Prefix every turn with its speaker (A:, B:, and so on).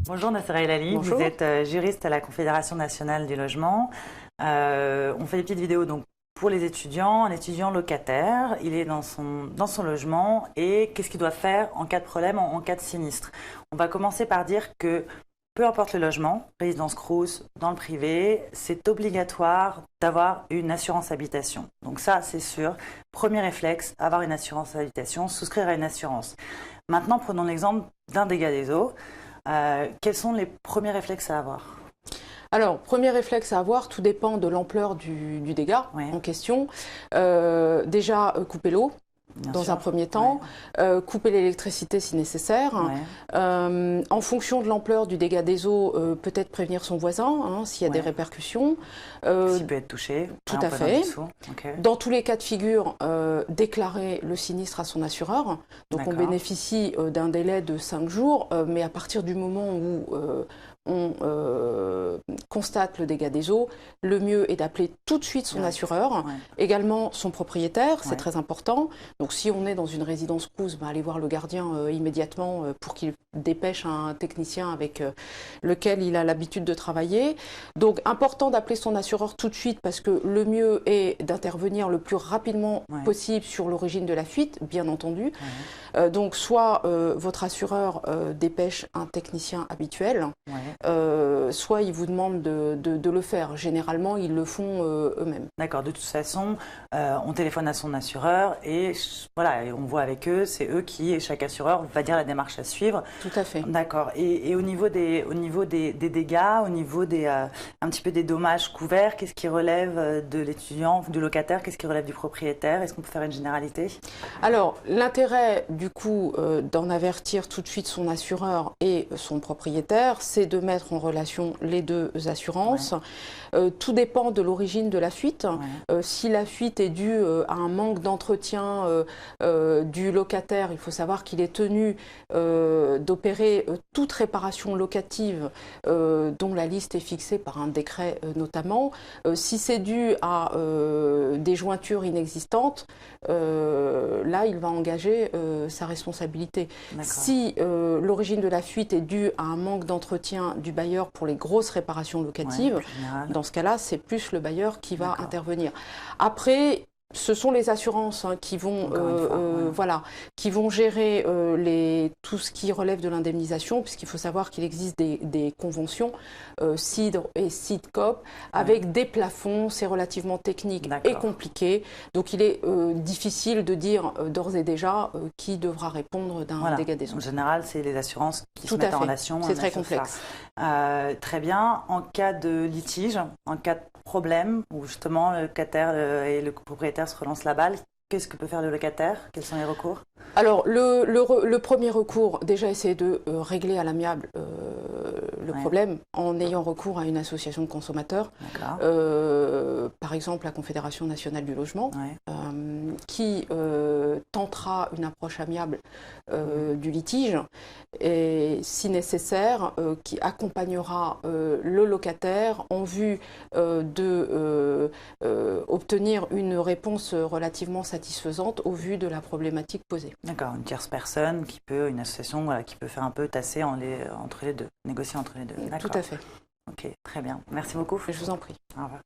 A: Bonjour Nassera El Ali,
B: Bonjour.
A: vous êtes juriste à la Confédération nationale du logement. On fait des petites vidéos donc, pour les étudiants, un étudiant locataire, il est dans son logement et qu'est-ce qu'il doit faire en cas de problème, en cas de sinistre. On va commencer par dire que peu importe le logement, résidence Crous, dans le privé, c'est obligatoire d'avoir une assurance habitation. Donc ça, c'est sûr. Premier réflexe, avoir une assurance habitation, souscrire à une assurance. Maintenant, prenons l'exemple d'un dégât des eaux. Quels sont les premiers réflexes à avoir?
B: Alors, premier réflexe à avoir, tout dépend de l'ampleur du dégât en question. Déjà, couper l'eau. Dans un premier temps, couper l'électricité si nécessaire. En fonction de l'ampleur du dégât des eaux, peut-être prévenir son voisin s'il y a des répercussions.
A: S'il peut être touché.
B: Tout à fait. Dans tous les cas de figure, déclarer le sinistre à son assureur. Donc on bénéficie d'un délai de 5 jours, mais à partir du moment où on constate le dégât des eaux, le mieux est d'appeler tout de suite son assureur, également son propriétaire, c'est très important. Donc si on est dans une résidence Crous, aller voir le gardien immédiatement pour qu'il dépêche un technicien avec lequel il a l'habitude de travailler. Donc important d'appeler son assureur tout de suite parce que le mieux est d'intervenir le plus rapidement possible sur l'origine de la fuite, bien entendu. Donc soit votre assureur dépêche un technicien habituel, soit ils vous demandent de le faire. Généralement, ils le font eux-mêmes.
A: D'accord. De toute façon, on téléphone à son assureur et voilà, on voit avec eux, c'est eux qui, chaque assureur, va dire la démarche à suivre.
B: Tout à fait.
A: D'accord. Et au niveau des dégâts, au niveau un petit peu des dommages couverts, qu'est-ce qui relève de l'étudiant, du locataire, qu'est-ce qui relève du propriétaire? Est-ce qu'on peut faire une généralité?
B: Alors, l'intérêt, du coup, d'en avertir tout de suite son assureur et son propriétaire, c'est de mettre en relation les deux assurances. Tout dépend de l'origine de la fuite. Si la fuite est due à un manque d'entretien du locataire, il faut savoir qu'il est tenu d'opérer toute réparation locative dont la liste est fixée par un décret notamment. Si c'est dû à des jointures inexistantes, là il va engager sa responsabilité. Si l'origine de la fuite est due à un manque d'entretien du bailleur pour les grosses réparations locatives, dans ce cas-là, c'est plus le bailleur qui va intervenir. Après, ce sont les assurances qui vont, qui vont gérer tout ce qui relève de l'indemnisation, puisqu'il faut savoir qu'il existe des conventions CIDR et CIDCOP avec des plafonds. C'est relativement technique et compliqué. Donc il est difficile de dire d'ores et déjà qui devra répondre d'un dégât des eaux.
A: En général, c'est les assurances qui se mettent en relation.
B: C'est très complexe.
A: Très bien. En cas de litige, en cas de problème, où justement le locataire et le propriétaire se relancent la balle, qu'est-ce que peut faire le locataire? Quels sont les recours?
B: Alors, le premier recours, déjà essayer de régler à l'amiable le problème en ayant recours à une association de consommateurs, par exemple la Confédération nationale du logement, qui tentera une approche amiable du litige et, si nécessaire, qui accompagnera le locataire en vue d'obtenir une réponse relativement satisfaisante au vu de la problématique posée.
A: D'accord, une tierce personne qui peut, une association qui peut faire un peu tasser entre les deux, négocier entre les deux.
B: Tout à fait.
A: Ok, très bien. Merci beaucoup.
B: Je vous en prie.
A: Au revoir.